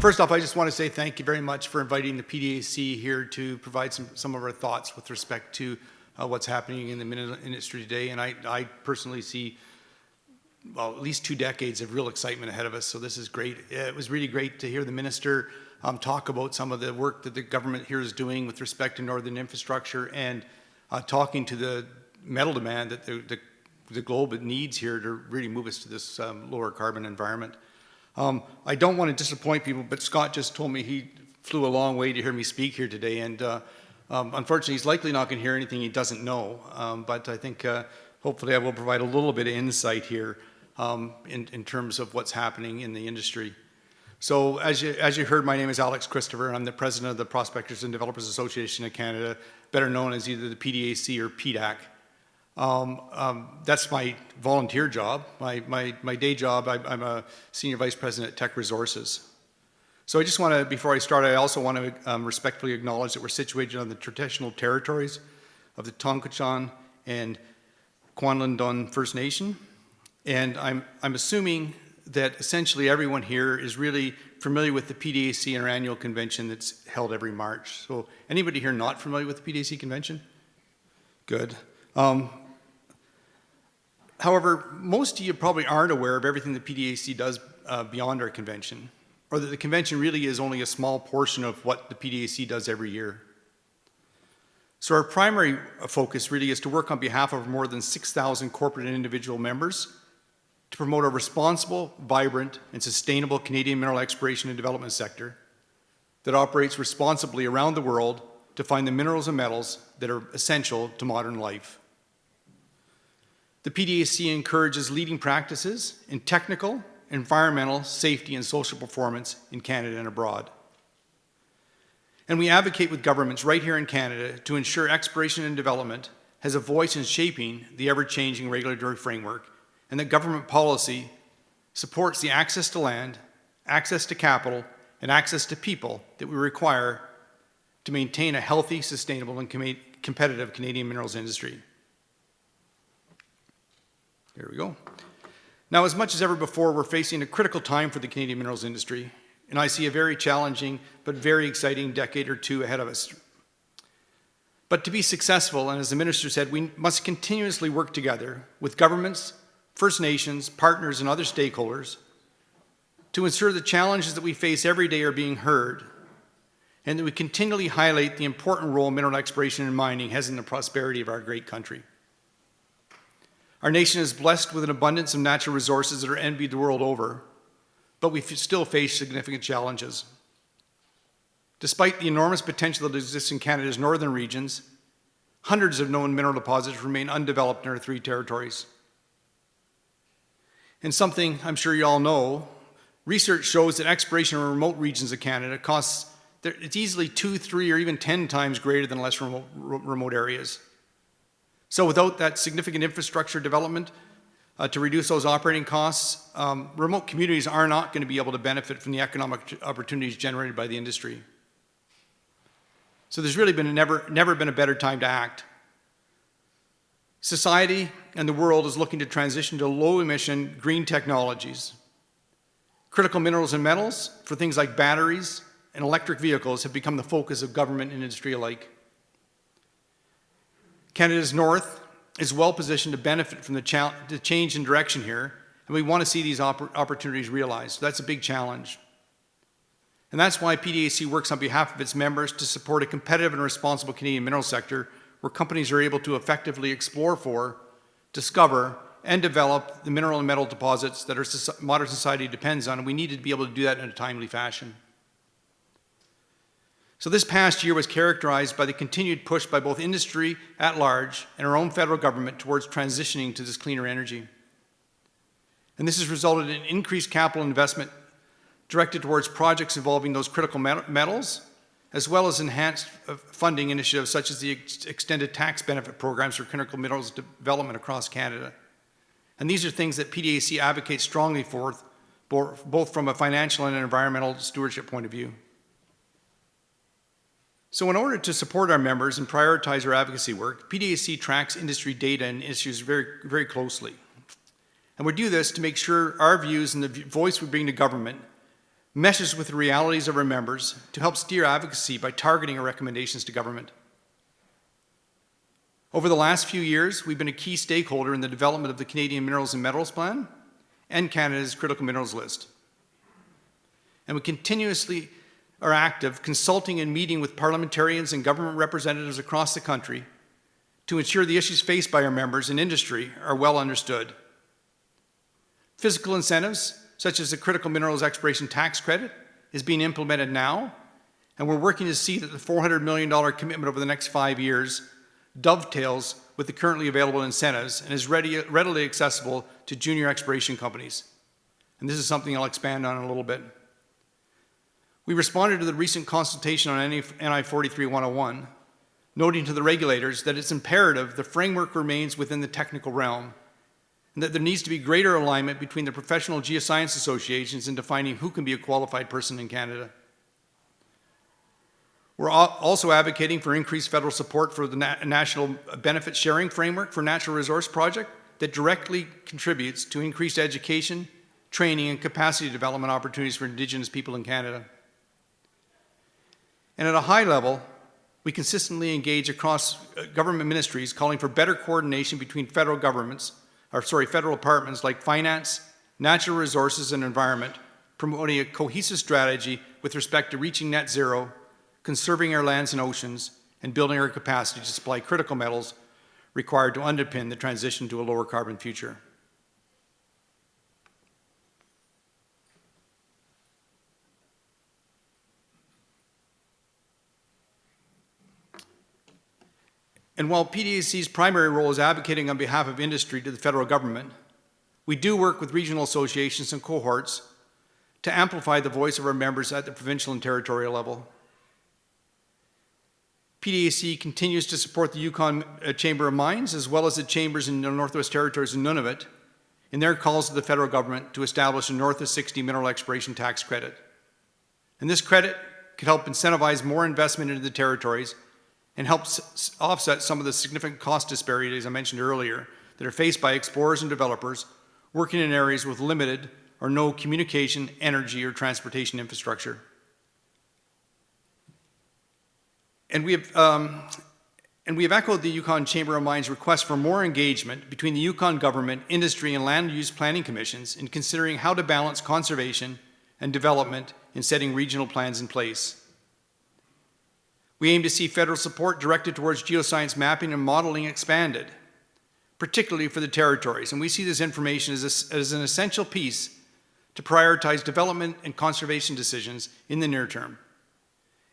First off, I just want to say thank you very much for inviting the PDAC here to provide some of our thoughts with respect to what's happening in the mineral industry today. And I personally see, well, at least 2 decades of real excitement ahead of us, so this is great. It was really great to hear the Minister talk about some of the work that the government here is doing with respect to northern infrastructure and talking to the metal demand that the globe needs here to really move us to this lower carbon environment. I don't want to disappoint people, but Scott just told me he flew a long way to hear me speak here today, and unfortunately he's likely not going to hear anything he doesn't know, but I think hopefully I will provide a little bit of insight here in terms of what's happening in the industry. So as you heard, my name is Alex Christopher, and I'm the president of the Prospectors and Developers Association of Canada, better known as either the PDAC or PDAC. That's my volunteer job. My day job, I'm a senior vice president at Tech Resources. So I just want to, before I start, I also want to respectfully acknowledge that we're situated on the traditional territories of the Tonquichan and Kwanlindon First Nation. And I'm assuming that essentially everyone here is really familiar with the PDAC and our annual convention that's held every March. So anybody here not familiar with the PDAC convention? Good. However, most of you probably aren't aware of everything the PDAC does beyond our convention, or that the convention really is only a small portion of what the PDAC does every year. So our primary focus really is to work on behalf of more than 6,000 corporate and individual members to promote a responsible, vibrant, and sustainable Canadian mineral exploration and development sector that operates responsibly around the world to find the minerals and metals that are essential to modern life. The PDAC encourages leading practices in technical, environmental, safety, and social performance in Canada and abroad. And we advocate with governments right here in Canada to ensure exploration and development has a voice in shaping the ever-changing regulatory framework, and that government policy supports the access to land, access to capital, and access to people that we require to maintain a healthy, sustainable, and competitive Canadian minerals industry. Here we go. Now, as much as ever before, we're facing a critical time for the Canadian minerals industry, and I see a very challenging but very exciting decade or two ahead of us. But to be successful, and as the Minister said, we must continuously work together with governments, First Nations, partners, and other stakeholders to ensure the challenges that we face every day are being heard, and that we continually highlight the important role mineral exploration and mining has in the prosperity of our great country. Our nation is blessed with an abundance of natural resources that are envied the world over, but we still face significant challenges. Despite the enormous potential that exists in Canada's northern regions, hundreds of known mineral deposits remain undeveloped in our 3 territories. And something I'm sure you all know, research shows that exploration in remote regions of Canada costs, it's easily 2, 3, or even 10 times greater than less remote areas. So without that significant infrastructure development to reduce those operating costs, remote communities are not going to be able to benefit from the economic opportunities generated by the industry. So there's really been never been a better time to act. Society and the world is looking to transition to low-emission green technologies. Critical minerals and metals for things like batteries and electric vehicles have become the focus of government and industry alike. Canada's north is well positioned to benefit from the change in direction here, and we want to see these opportunities realized. So that's a big challenge. And that's why PDAC works on behalf of its members to support a competitive and responsible Canadian mineral sector where companies are able to effectively explore for, discover, and develop the mineral and metal deposits that our modern society depends on, and we need to be able to do that in a timely fashion. So this past year was characterized by the continued push by both industry at large and our own federal government towards transitioning to this cleaner energy. And this has resulted in increased capital investment directed towards projects involving those critical metals, as well as enhanced funding initiatives such as the extended tax benefit programs for critical minerals development across Canada. And these are things that PDAC advocates strongly for, both from a financial and an environmental stewardship point of view. So in order to support our members and prioritize our advocacy work, PDAC tracks industry data and issues very, very closely. And we do this to make sure our views and the voice we bring to government meshes with the realities of our members to help steer advocacy by targeting our recommendations to government. Over the last few years, we've been a key stakeholder in the development of the Canadian Minerals and Metals Plan and Canada's Critical Minerals List. And we continuously are active, consulting and meeting with parliamentarians and government representatives across the country to ensure the issues faced by our members and industry are well understood. Fiscal incentives, such as the Critical Minerals Exploration Tax Credit, is being implemented now, and we're working to see that the $400 million commitment over the next 5 years dovetails with the currently available incentives and is readily accessible to junior exploration companies. And this is something I'll expand on in a little bit. We responded to the recent consultation on NI 43-101, noting to the regulators that it's imperative the framework remains within the technical realm, and that there needs to be greater alignment between the professional geoscience associations in defining who can be a qualified person in Canada. We're also advocating for increased federal support for the National Benefit Sharing Framework for Natural Resource Project that directly contributes to increased education, training, and capacity development opportunities for Indigenous people in Canada. And at a high level, we consistently engage across government ministries calling for better coordination between federal departments like finance, natural resources, and environment, promoting a cohesive strategy with respect to reaching net zero, conserving our lands and oceans, and building our capacity to supply critical metals required to underpin the transition to a lower carbon future. And while PDAC's primary role is advocating on behalf of industry to the federal government, we do work with regional associations and cohorts to amplify the voice of our members at the provincial and territorial level. PDAC continues to support the Yukon Chamber of Mines, as well as the chambers in the Northwest Territories and Nunavut, in their calls to the federal government to establish a North of 60 mineral exploration tax credit. And this credit could help incentivize more investment into the territories and helps offset some of the significant cost disparities I mentioned earlier that are faced by explorers and developers working in areas with limited or no communication, energy, or transportation infrastructure. And we have echoed the Yukon Chamber of Mines' request for more engagement between the Yukon government, industry, and land use planning commissions in considering how to balance conservation and development in setting regional plans in place. We aim to see federal support directed towards geoscience mapping and modeling expanded, particularly for the territories. And we see this information as an essential piece to prioritize development and conservation decisions in the near term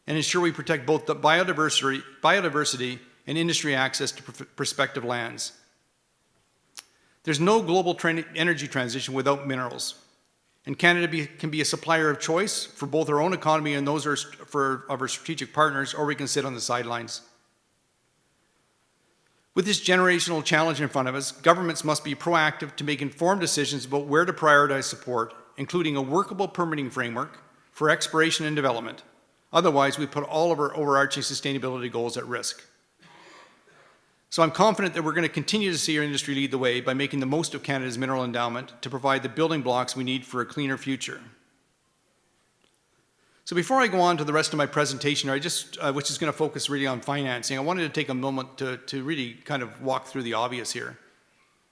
and ensure we protect both the biodiversity and industry access to prospective lands. There's no global energy transition without minerals. And Canada can be a supplier of choice for both our own economy and those of our strategic partners, or we can sit on the sidelines. With this generational challenge in front of us, governments must be proactive to make informed decisions about where to prioritize support, including a workable permitting framework for exploration and development. Otherwise, we put all of our overarching sustainability goals at risk. So I'm confident that we're going to continue to see our industry lead the way by making the most of Canada's mineral endowment to provide the building blocks we need for a cleaner future. So before I go on to the rest of my presentation, which is going to focus really on financing, I wanted to take a moment to really kind of walk through the obvious here.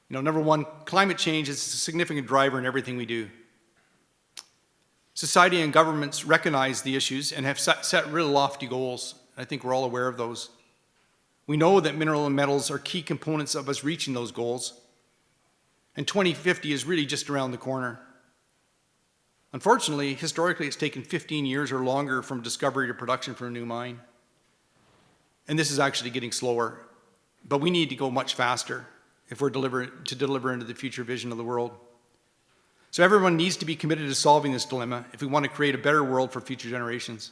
Number one, climate change is a significant driver in everything we do. Society and governments recognize the issues and have set really lofty goals. I think we're all aware of those. We know that mineral and metals are key components of us reaching those goals, and 2050 is really just around the corner. Unfortunately, historically, it's taken 15 years or longer from discovery to production for a new mine, and this is actually getting slower, but we need to go much faster if we're to deliver into the future vision of the world. So everyone needs to be committed to solving this dilemma if we want to create a better world for future generations.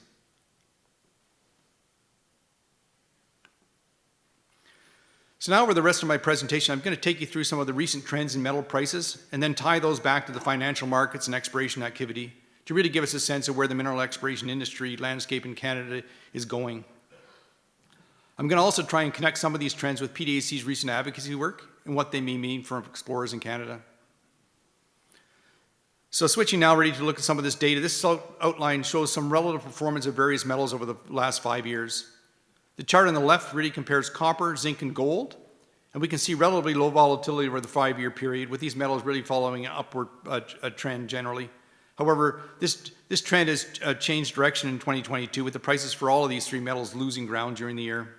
So now over the rest of my presentation, I'm going to take you through some of the recent trends in metal prices and then tie those back to the financial markets and exploration activity to really give us a sense of where the mineral exploration industry landscape in Canada is going. I'm going to also try and connect some of these trends with PDAC's recent advocacy work and what they may mean for explorers in Canada. So switching now ready to look at some of this data. This outline shows some relative performance of various metals over the last 5 years. The chart on the left really compares copper, zinc, and gold. And we can see relatively low volatility over the 5-year period, with these metals really following an upward trend generally. However, this trend has changed direction in 2022, with the prices for all of these three metals losing ground during the year.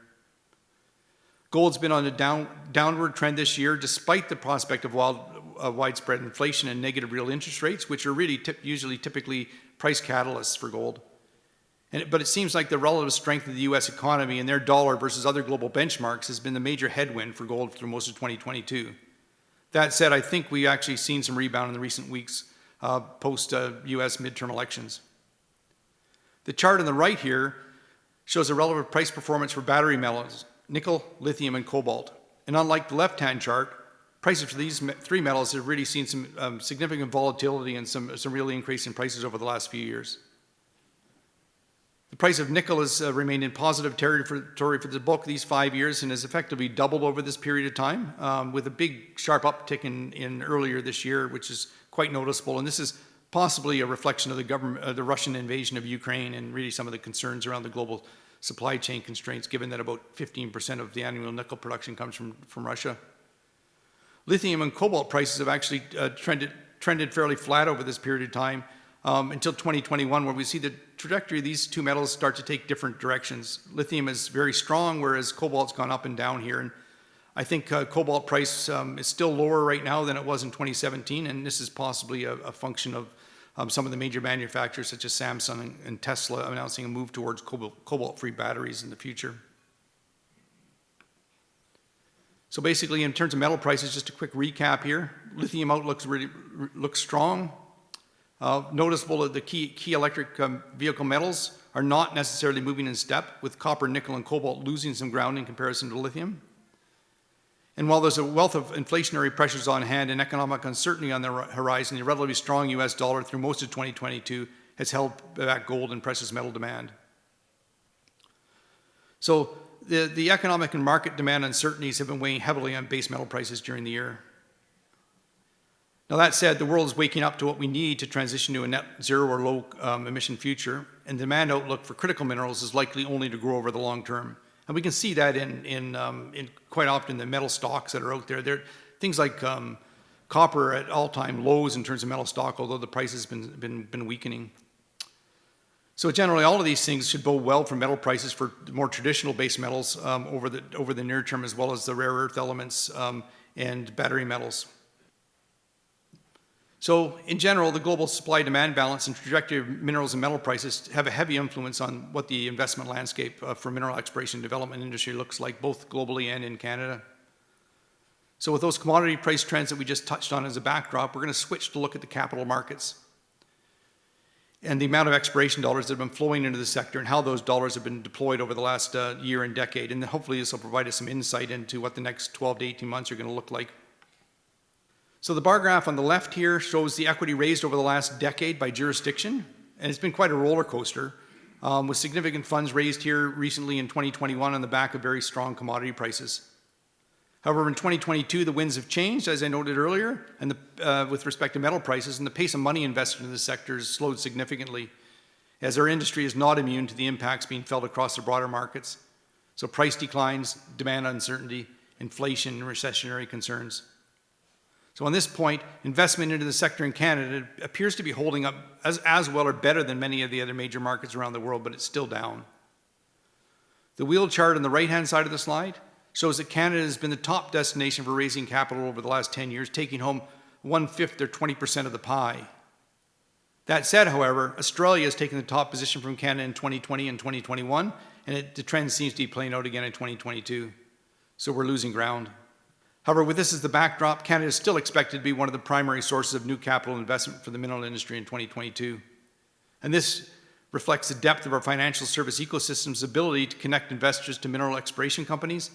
Gold's been on a downward trend this year, despite the prospect of widespread inflation and negative real interest rates, which are really typically price catalysts for gold. But it seems like the relative strength of the U.S. economy and their dollar versus other global benchmarks has been the major headwind for gold through most of 2022. That said, I think we've actually seen some rebound in the recent weeks post U.S. midterm elections. The chart on the right here shows a relative price performance for battery metals, nickel, lithium, and cobalt. And unlike the left-hand chart, prices for these three metals have really seen some significant volatility and some real increase in prices over the last few years. The price of nickel has remained in positive territory for the bulk of these 5 years and has effectively doubled over this period of time, with a big sharp uptick in earlier this year, which is quite noticeable. And this is possibly a reflection of the Russian invasion of Ukraine and really some of the concerns around the global supply chain constraints, given that about 15% of the annual nickel production comes from Russia. Lithium and cobalt prices have actually trended fairly flat over this period of time, until 2021, where we see the trajectory of these two metals start to take different directions. Lithium is very strong, whereas cobalt's gone up and down here. And I think cobalt price is still lower right now than it was in 2017, and this is possibly a function of some of the major manufacturers such as Samsung and Tesla announcing a move towards cobalt-free batteries in the future. So basically, in terms of metal prices, just a quick recap here. Lithium outlook really looks strong. Noticeable that the key electric vehicle metals are not necessarily moving in step, with copper, nickel, and cobalt losing some ground in comparison to lithium. And while there's a wealth of inflationary pressures on hand and economic uncertainty on the horizon, the relatively strong US dollar through most of 2022 has held back gold and precious metal demand. So the economic and market demand uncertainties have been weighing heavily on base metal prices during the year. Now that said, the world is waking up to what we need to transition to a net zero or low emission future, and the demand outlook for critical minerals is likely only to grow over the long term. And we can see that in quite often the metal stocks that are out there. Things like copper at all-time lows in terms of metal stock, although the price has been weakening. So generally, all of these things should bode well for metal prices for more traditional base metals over the near term, as well as the rare earth elements and battery metals. So in general, the global supply-demand balance and trajectory of minerals and metal prices have a heavy influence on what the investment landscape for mineral exploration and development industry looks like, both globally and in Canada. So with those commodity price trends that we just touched on as a backdrop, we're going to switch to look at the capital markets and the amount of exploration dollars that have been flowing into the sector and how those dollars have been deployed over the last year and decade. And hopefully this will provide us some insight into what the next 12 to 18 months are going to look like. So the bar graph on the left here shows the equity raised over the last decade by jurisdiction, and it's been quite a roller coaster, with significant funds raised here recently in 2021 on the back of very strong commodity prices. However, in 2022, the winds have changed, as I noted earlier, and with respect to metal prices, and the pace of money invested in the sector has slowed significantly, as our industry is not immune to the impacts being felt across the broader markets. So price declines, demand uncertainty, inflation, and recessionary concerns. So on this point, investment into the sector in Canada appears to be holding up as well or better than many of the other major markets around the world, but it's still down. The wheel chart on the right-hand side of the slide shows that Canada has been the top destination for raising capital over the last 10 years, taking home 1/5 or 20% of the pie. That said, however, Australia has taken the top position from Canada in 2020 and 2021, and the trend seems to be playing out again in 2022. So we're losing ground. However, with this as the backdrop, Canada is still expected to be one of the primary sources of new capital investment for the mineral industry in 2022. And this reflects the depth of our financial service ecosystem's ability to connect investors to mineral exploration companies,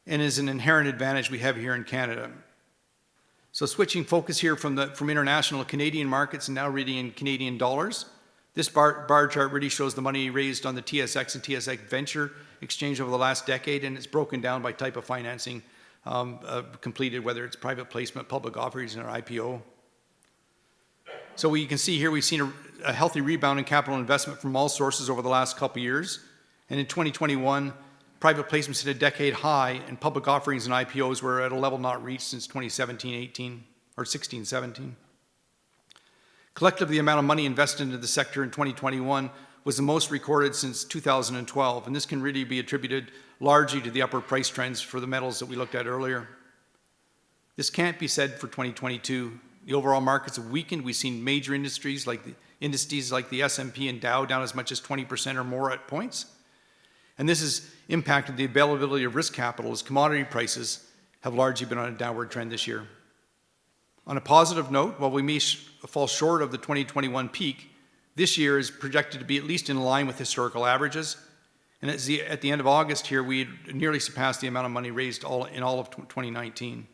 and is an inherent advantage we have here in Canada. So switching focus here from international to Canadian markets and now reading in Canadian dollars, this bar chart really shows the money raised on the TSX and TSX Venture Exchange over the last decade, and it's broken down by type of financing completed, whether it's private placement, public offerings, or IPO. So you can see here we've seen a healthy rebound in capital investment from all sources over the last couple of years. And in 2021, private placements hit a decade high, and public offerings and IPOs were at a level not reached since 2017-18 or 16-17. Collectively, the amount of money invested into the sector in 2021 was the most recorded since 2012, and this can really be attributed largely to the upward price trends for the metals that we looked at earlier. This can't be said for 2022. The overall markets have weakened. We've seen major indices like the S&P and Dow down as much as 20% or more at points. And this has impacted the availability of risk capital as commodity prices have largely been on a downward trend this year. On a positive note, while we may fall short of the 2021 peak, this year is projected to be at least in line with historical averages. And at the end of August here, we nearly surpassed the amount of money raised in all of 2019.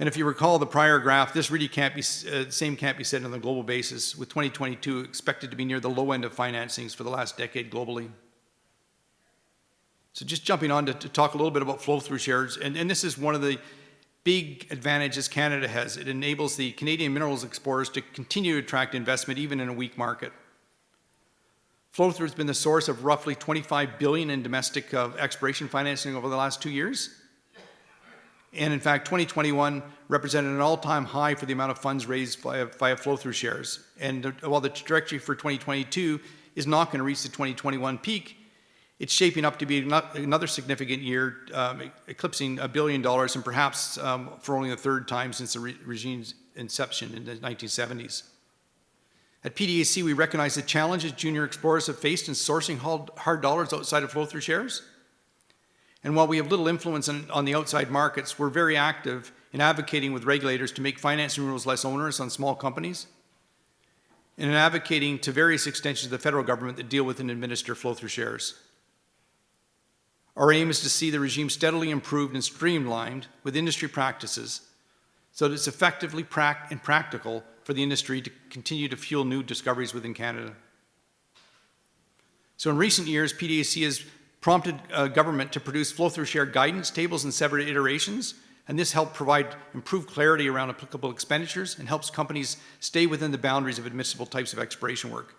And if you recall the prior graph, this really can't be, same can't be said on a global basis, with 2022 expected to be near the low end of financings for the last decade globally. So just jumping on to talk a little bit about flow-through shares, and this is one of the big advantages Canada has. It enables the Canadian minerals explorers to continue to attract investment even in a weak market. Flow-through has been the source of roughly $25 billion in domestic exploration financing over the last 2 years. And in fact, 2021 represented an all-time high for the amount of funds raised via flow-through shares. And while the trajectory for 2022 is not going to reach the 2021 peak, it's shaping up to be another significant year, eclipsing $1 billion, and perhaps for only the third time since the regime's inception in the 1970s. At PDAC, we recognize the challenges junior explorers have faced in sourcing hard dollars outside of flow-through shares. And while we have little influence on the outside markets, we're very active in advocating with regulators to make financing rules less onerous on small companies, and in advocating to various extensions of the federal government that deal with and administer flow-through shares. Our aim is to see the regime steadily improved and streamlined with industry practices so that it's effectively and practical for the industry to continue to fuel new discoveries within Canada. So in recent years, PDAC has prompted government to produce flow-through share guidance tables in several iterations, and this helped provide improved clarity around applicable expenditures and helps companies stay within the boundaries of admissible types of exploration work.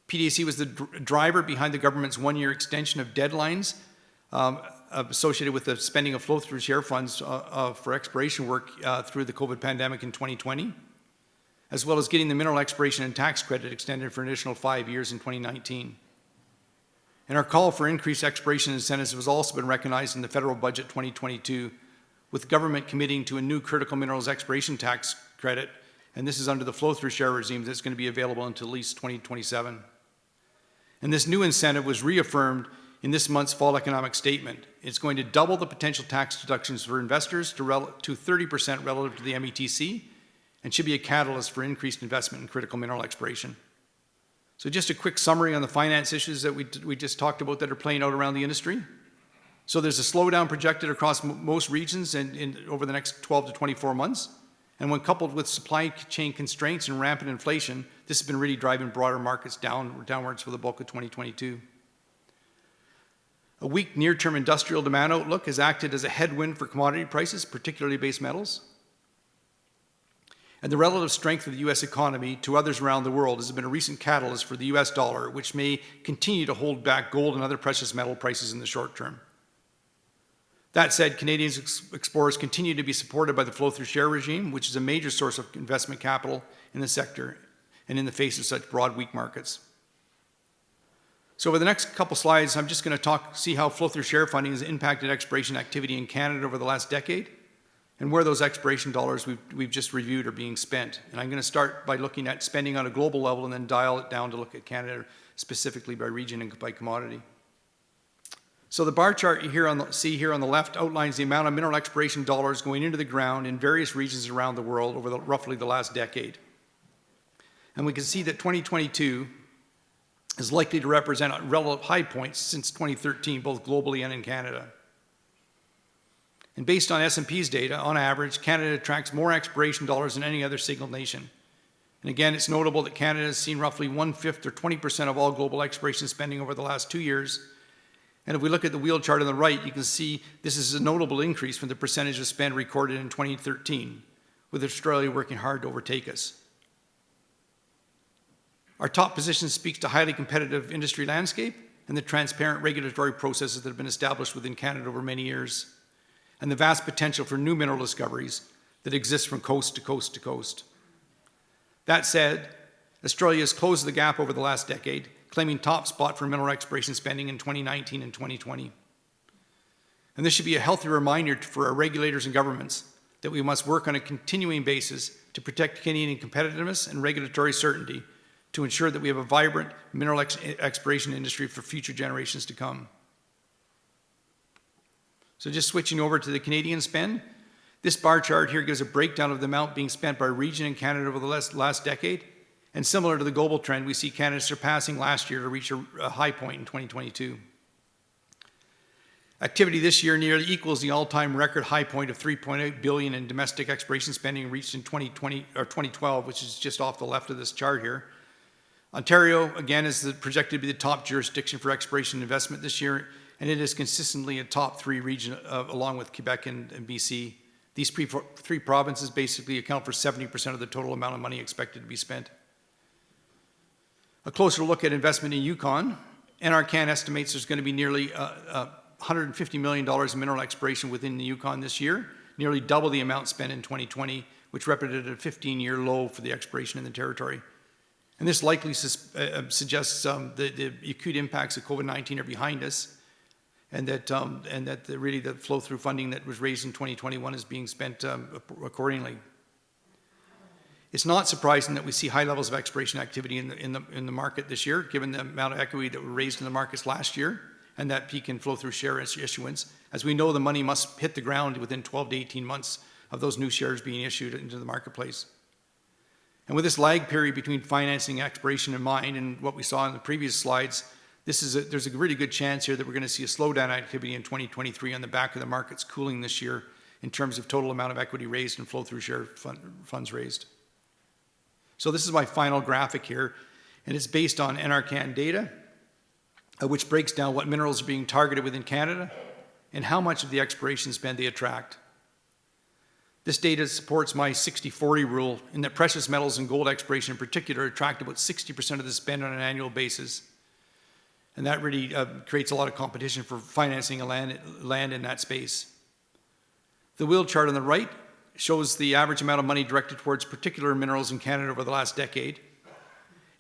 PDAC was the driver behind the government's one-year extension of deadlines associated with the spending of flow-through share funds for exploration work through the COVID pandemic in 2020, as well as getting the mineral exploration and tax credit extended for an additional 5 years in 2019. And our call for increased exploration incentives has also been recognized in the federal budget 2022, with government committing to a new critical minerals exploration tax credit, and this is under the flow-through share regime that's going to be available until at least 2027. And this new incentive was reaffirmed in this month's fall economic statement. It's going to double the potential tax deductions for investors to 30% relative to the METC, and should be a catalyst for increased investment in critical mineral exploration. So just a quick summary on the finance issues that we just talked about that are playing out around the industry. So there's a slowdown projected across most regions over the next 12 to 24 months. And when coupled with supply chain constraints and rampant inflation, this has been really driving broader markets downwards for the bulk of 2022. A weak near-term industrial demand outlook has acted as a headwind for commodity prices, particularly base metals. And the relative strength of the U.S. economy to others around the world has been a recent catalyst for the U.S. dollar, which may continue to hold back gold and other precious metal prices in the short term. That said, Canadian explorers continue to be supported by the flow-through share regime, which is a major source of investment capital in the sector and in the face of such broad weak markets. So over the next couple slides, I'm just going to see how flow-through share funding has impacted exploration activity in Canada over the last decade, and where those exploration dollars we've just reviewed are being spent. And I'm going to start by looking at spending on a global level and then dial it down to look at Canada specifically by region and by commodity. So the bar chart you see here on the left outlines the amount of mineral exploration dollars going into the ground in various regions around the world over roughly the last decade. And we can see that 2022 is likely to represent relative high points since 2013, both globally and in Canada. And based on S&P's data, on average, Canada attracts more exploration dollars than any other single nation. And again, it's notable that Canada has seen roughly 1/5 or 20% of all global exploration spending over the last 2 years. And if we look at the wheel chart on the right, you can see this is a notable increase from the percentage of spend recorded in 2013, with Australia working hard to overtake us. Our top position speaks to highly competitive industry landscape and the transparent regulatory processes that have been established within Canada over many years, and the vast potential for new mineral discoveries that exist from coast to coast to coast. That said, Australia has closed the gap over the last decade, claiming top spot for mineral exploration spending in 2019 and 2020. And this should be a healthy reminder for our regulators and governments that we must work on a continuing basis to protect Canadian competitiveness and regulatory certainty to ensure that we have a vibrant mineral exploration industry for future generations to come. So just switching over to the Canadian spend, this bar chart here gives a breakdown of the amount being spent by region in Canada over the last decade. And similar to the global trend, we see Canada surpassing last year to reach a high point in 2022. Activity this year nearly equals the all-time record high point of $3.8 billion in domestic exploration spending reached in 2012, which is just off the left of this chart here. Ontario, again, is projected to be the top jurisdiction for exploration investment this year, and it is consistently a top 3 region along with Quebec and BC. These three provinces basically account for 70% of the total amount of money expected to be spent. A closer look at investment in Yukon, NRCan estimates there's going to be nearly $150 million in mineral exploration within the Yukon this year, nearly double the amount spent in 2020, which represented a 15-year low for the exploration in the territory. And this likely suggests the acute impacts of COVID-19 are behind us, and that really the flow-through funding that was raised in 2021 is being spent accordingly. It's not surprising that we see high levels of exploration activity in the market this year, given the amount of equity that were raised in the markets last year, and that peak in flow-through share issuance. As we know, the money must hit the ground within 12 to 18 months of those new shares being issued into the marketplace. And with this lag period between financing exploration in mind and what we saw in the previous slides, there's a really good chance here that we're going to see a slowdown in activity in 2023 on the back of the markets cooling this year in terms of total amount of equity raised and flow-through share funds raised. So this is my final graphic here, and it's based on NRCan data, which breaks down what minerals are being targeted within Canada and how much of the exploration spend they attract. This data supports my 60-40 rule in that precious metals and gold exploration in particular attract about 60% of the spend on an annual basis. And that really creates a lot of competition for financing land in that space. The wheel chart on the right shows the average amount of money directed towards particular minerals in Canada over the last decade.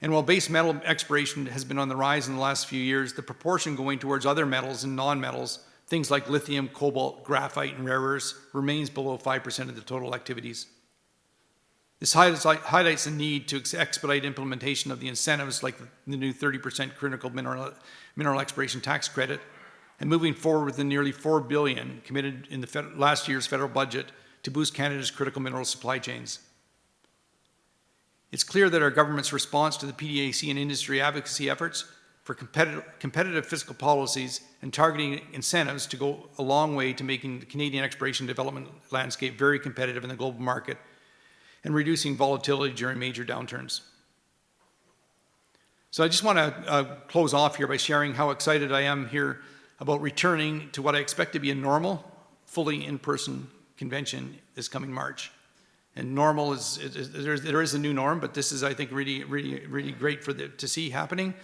And while base metal exploration has been on the rise in the last few years, the proportion going towards other metals and non-metals, things like lithium, cobalt, graphite, and rare earths, remains below 5% of the total activities. This highlights the need to expedite implementation of the incentives like the new 30% critical mineral exploration tax credit, and moving forward with the nearly $4 billion committed in the last year's federal budget to boost Canada's critical mineral supply chains. It's clear that our government's response to the PDAC and industry advocacy efforts for competitive fiscal policies and targeting incentives to go a long way to making the Canadian exploration development landscape very competitive in the global market and reducing volatility during major downturns. So I just want to close off here by sharing how excited I am here about returning to what I expect to be a normal, fully in-person convention this coming March. And normal there is a new norm, but this is, I think, really great to see happening.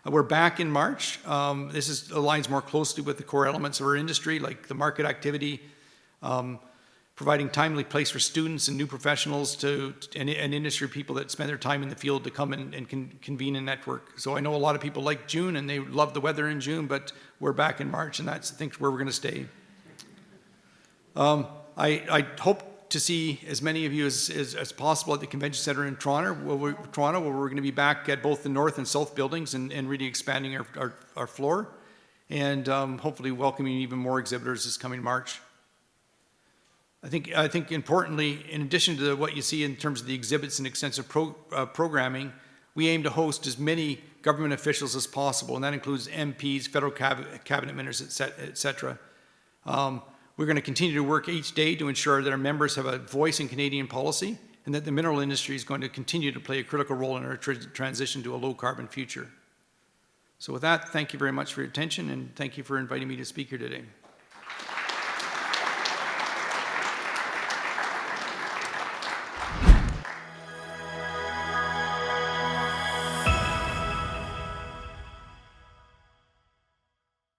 We're back in March. This aligns more closely with the core elements of our industry, like the market activity, providing timely place for students and new professionals and industry people that spend their time in the field to come and convene and network. So I know a lot of people like June and they love the weather in June, but we're back in March, and that's, I think, where we're going to stay. I hope to see as many of you as possible at the Convention Centre in Toronto, where we're going to be back at both the North and South buildings and really expanding our floor, and hopefully welcoming even more exhibitors this coming March. I think importantly, in addition to what you see in terms of the exhibits and extensive programming, we aim to host as many government officials as possible, and that includes MPs, federal cabinet ministers, et cetera. We're going to continue to work each day to ensure that our members have a voice in Canadian policy and that the mineral industry is going to continue to play a critical role in our transition to a low-carbon future. So with that, thank you very much for your attention, and thank you for inviting me to speak here today.